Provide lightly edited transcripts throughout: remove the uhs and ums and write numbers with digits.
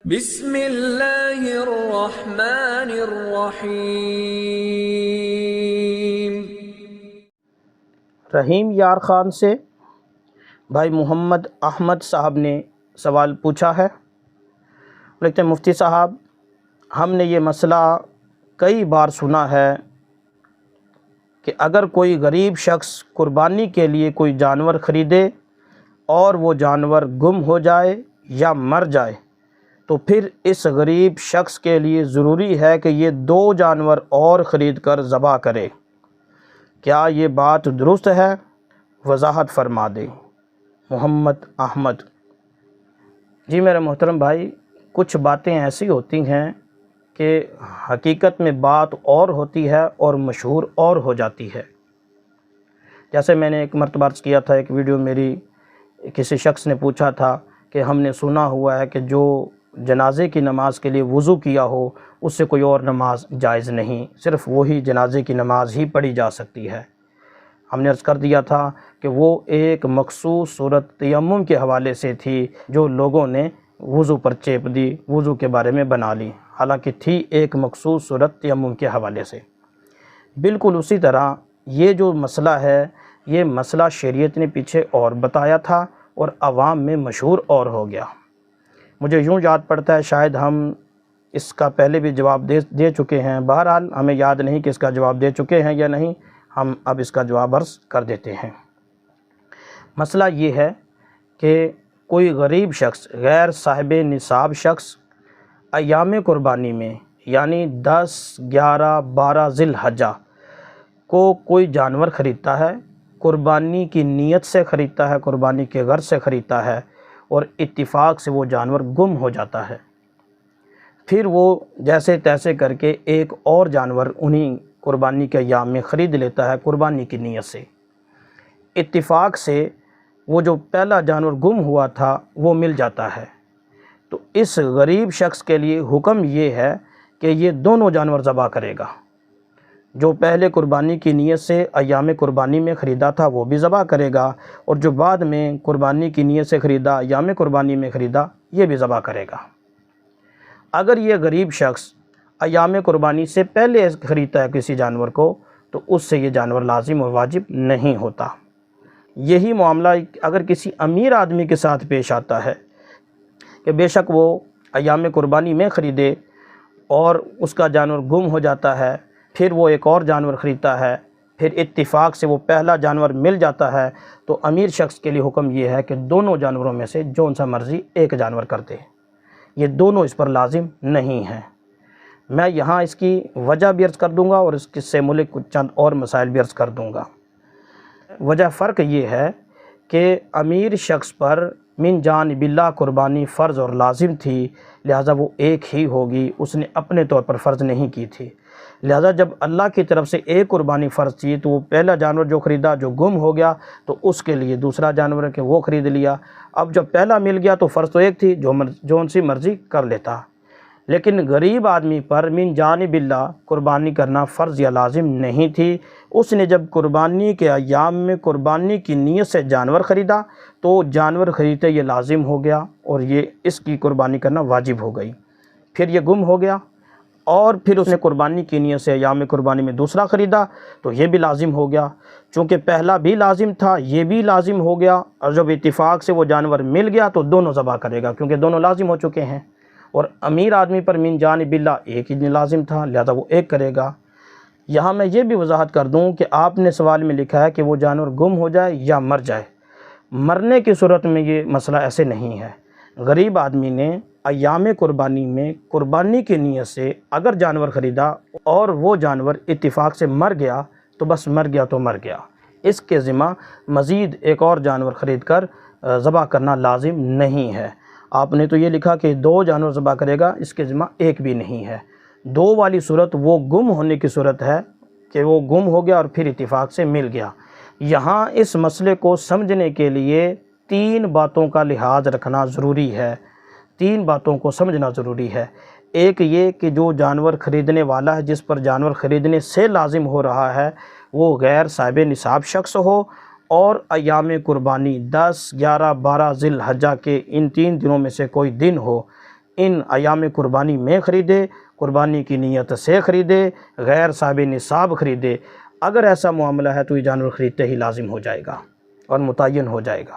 بسم اللہ الرحمن الرحیم۔ رحیم یار خان سے بھائی محمد احمد صاحب نے سوال پوچھا ہے۔ لکھتے ہیں مفتی صاحب، ہم نے یہ مسئلہ کئی بار سنا ہے کہ اگر کوئی غریب شخص قربانی کے لیے کوئی جانور خریدے اور وہ جانور گم ہو جائے یا مر جائے تو پھر اس غریب شخص کے لیے ضروری ہے کہ یہ 2 جانور اور خرید کر ذبح کرے۔ کیا یہ بات درست ہے؟ وضاحت فرما دیں۔ محمد احمد: جی میرے محترم بھائی، کچھ باتیں ایسی ہوتی ہیں کہ حقیقت میں بات اور ہوتی ہے اور مشہور اور ہو جاتی ہے۔ جیسے میں نے ایک مرتبہ عرض کیا تھا، ایک ویڈیو میری کسی شخص نے پوچھا تھا کہ ہم نے سنا ہوا ہے کہ جو جنازے کی نماز کے لیے وضو کیا ہو اس سے کوئی اور نماز جائز نہیں، صرف وہی جنازے کی نماز ہی پڑھی جا سکتی ہے۔ ہم نے عرض کر دیا تھا کہ وہ ایک مخصوص صورت تیمم کے حوالے سے تھی جو لوگوں نے وضو پر چیپ دی، وضو کے بارے میں بنا لی، حالانکہ تھی ایک مخصوص صورت تیمم کے حوالے سے۔ بالکل اسی طرح یہ جو مسئلہ ہے، یہ مسئلہ شریعت نے پیچھے اور بتایا تھا اور عوام میں مشہور اور ہو گیا۔ مجھے یوں یاد پڑتا ہے، شاید ہم اس کا پہلے بھی جواب دے چکے ہیں، بہرحال ہمیں یاد نہیں کہ اس کا جواب دے چکے ہیں یا نہیں، ہم اب اس کا جواب عرض کر دیتے ہیں۔ مسئلہ یہ ہے کہ کوئی غریب شخص، غیر صاحب نصاب شخص ایام قربانی میں یعنی 10، 11، 12 ذی الحجہ کو کوئی جانور خریدتا ہے، قربانی کی نیت سے خریدتا ہے، قربانی کے غرض سے خریدتا ہے، اور اتفاق سے وہ جانور گم ہو جاتا ہے۔ پھر وہ جیسے تیسے کر کے ایک اور جانور انہی قربانی کے ایام میں خرید لیتا ہے قربانی کی نیت سے۔ اتفاق سے وہ جو پہلا جانور گم ہوا تھا وہ مل جاتا ہے، تو اس غریب شخص کے لیے حکم یہ ہے کہ یہ دونوں جانور ذبح کرے گا۔ جو پہلے قربانی کی نیت سے ایام قربانی میں خریدا تھا وہ بھی ذبح کرے گا، اور جو بعد میں قربانی کی نیت سے خریدا، ایام قربانی میں خریدا، یہ بھی ذبح کرے گا۔ اگر یہ غریب شخص ایام قربانی سے پہلے خریدتا ہے کسی جانور کو تو اس سے یہ جانور لازم و واجب نہیں ہوتا۔ یہی معاملہ اگر کسی امیر آدمی کے ساتھ پیش آتا ہے کہ بے شک وہ ایام قربانی میں خریدے اور اس کا جانور گم ہو جاتا ہے، پھر وہ ایک اور جانور خریدتا ہے، پھر اتفاق سے وہ پہلا جانور مل جاتا ہے، تو امیر شخص کے لیے حکم یہ ہے کہ دونوں جانوروں میں سے جون سا مرضی ایک جانور کر دے، یہ دونوں اس پر لازم نہیں ہیں۔ میں یہاں اس کی وجہ بھی عرض کر دوں گا اور اس سے متعلق کچھ چند اور مسائل بھی عرض کر دوں گا۔ وجہ فرق یہ ہے کہ امیر شخص پر من جانب اللہ قربانی فرض اور لازم تھی، لہٰذا وہ ایک ہی ہوگی، اس نے اپنے طور پر فرض نہیں کی تھی۔ لہٰذا جب اللہ کی طرف سے ایک قربانی فرض تھی تو وہ پہلا جانور جو خریدا جو گم ہو گیا تو اس کے لیے دوسرا جانور ہے کہ وہ خرید لیا۔ اب جب پہلا مل گیا تو فرض تو ایک تھی، جو ان سی مرضی کر لیتا۔ لیکن غریب آدمی پر من جانب اللہ قربانی کرنا فرض یا لازم نہیں تھی۔ اس نے جب قربانی کے ایام میں قربانی کی نیت سے جانور خریدا تو جانور خریدتے یہ لازم ہو گیا اور یہ اس کی قربانی کرنا واجب ہو گئی۔ پھر یہ گم ہو گیا اور پھر اس نے قربانی کی نیت سے ایام قربانی میں دوسرا خریدا تو یہ بھی لازم ہو گیا۔ چونکہ پہلا بھی لازم تھا یہ بھی لازم ہو گیا، اور جب اتفاق سے وہ جانور مل گیا تو دونوں ذبح کرے گا کیونکہ دونوں لازم ہو چکے ہیں، اور امیر آدمی پر من جانب اللہ ایک ہی لازم تھا، لہذا وہ ایک کرے گا۔ یہاں میں یہ بھی وضاحت کر دوں کہ آپ نے سوال میں لکھا ہے کہ وہ جانور گم ہو جائے یا مر جائے۔ مرنے کی صورت میں یہ مسئلہ ایسے نہیں ہے۔ غریب آدمی نے ایام قربانی میں قربانی کی نیت سے اگر جانور خریدا اور وہ جانور اتفاق سے مر گیا تو بس مر گیا تو مر گیا، اس کے ذمہ مزید ایک اور جانور خرید کر ذبح کرنا لازم نہیں ہے۔ آپ نے تو یہ لکھا کہ 2 جانور ذبح کرے گا، اس کے ذمہ ایک بھی نہیں ہے۔ 2 والی صورت وہ گم ہونے کی صورت ہے کہ وہ گم ہو گیا اور پھر اتفاق سے مل گیا۔ یہاں اس مسئلے کو سمجھنے کے لیے 3 باتوں کا لحاظ رکھنا ضروری ہے، 3 باتوں کو سمجھنا ضروری ہے۔ ایک یہ کہ جو جانور خریدنے والا ہے، جس پر جانور خریدنے سے لازم ہو رہا ہے، وہ غیر صاحب نصاب شخص ہو اور ایام قربانی 10، 11، 12 ذی الحجہ کے ان 3 دنوں میں سے کوئی دن ہو۔ ان ایام قربانی میں خریدے، قربانی کی نیت سے خریدے، غیر صاحب نصاب خریدے۔ اگر ایسا معاملہ ہے تو یہ جانور خریدتے ہی لازم ہو جائے گا اور متعین ہو جائے گا۔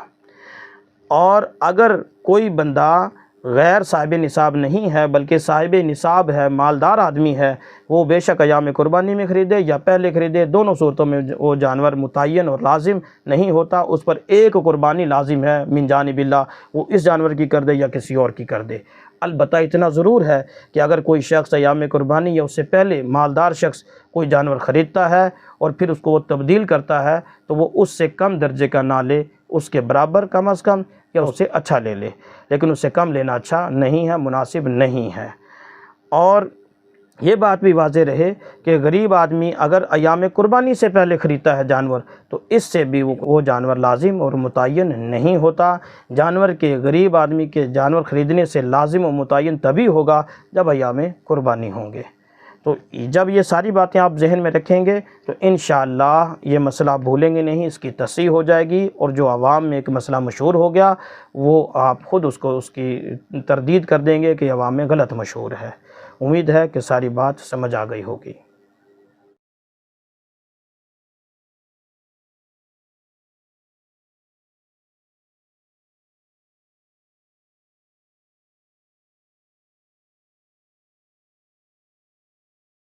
اور اگر کوئی بندہ غیر صاحب نصاب نہیں ہے بلکہ صاحب نصاب ہے، مالدار آدمی ہے، وہ بے شک ایام قربانی میں خریدے یا پہلے خریدے، دونوں صورتوں میں وہ جانور متعین اور لازم نہیں ہوتا، اس پر ایک قربانی لازم ہے من جانب اللہ، وہ اس جانور کی کر دے یا کسی اور کی کر دے۔ البتہ اتنا ضرور ہے کہ اگر کوئی شخص ایام قربانی یا اس سے پہلے مالدار شخص کوئی جانور خریدتا ہے اور پھر اس کو وہ تبدیل کرتا ہے تو وہ اس سے کم درجے کا نہ لے، اس کے برابر کم از کم، یا اس سے اچھا لے لے، لیکن اس سے کم لینا اچھا نہیں ہے، مناسب نہیں ہے۔ اور یہ بات بھی واضح رہے کہ غریب آدمی اگر ایام قربانی سے پہلے خریدتا ہے جانور تو اس سے بھی وہ جانور لازم اور متعین نہیں ہوتا۔ جانور کے غریب آدمی کے جانور خریدنے سے لازم و متعین تبھی ہوگا جب ایام قربانی ہوں گے۔ تو جب یہ ساری باتیں آپ ذہن میں رکھیں گے تو انشاءاللہ یہ مسئلہ آپ بھولیں گے نہیں، اس کی تصحیح ہو جائے گی، اور جو عوام میں ایک مسئلہ مشہور ہو گیا وہ آپ خود اس کی تردید کر دیں گے کہ عوام میں غلط مشہور ہے۔ امید ہے کہ ساری بات سمجھ آ گئی ہوگی۔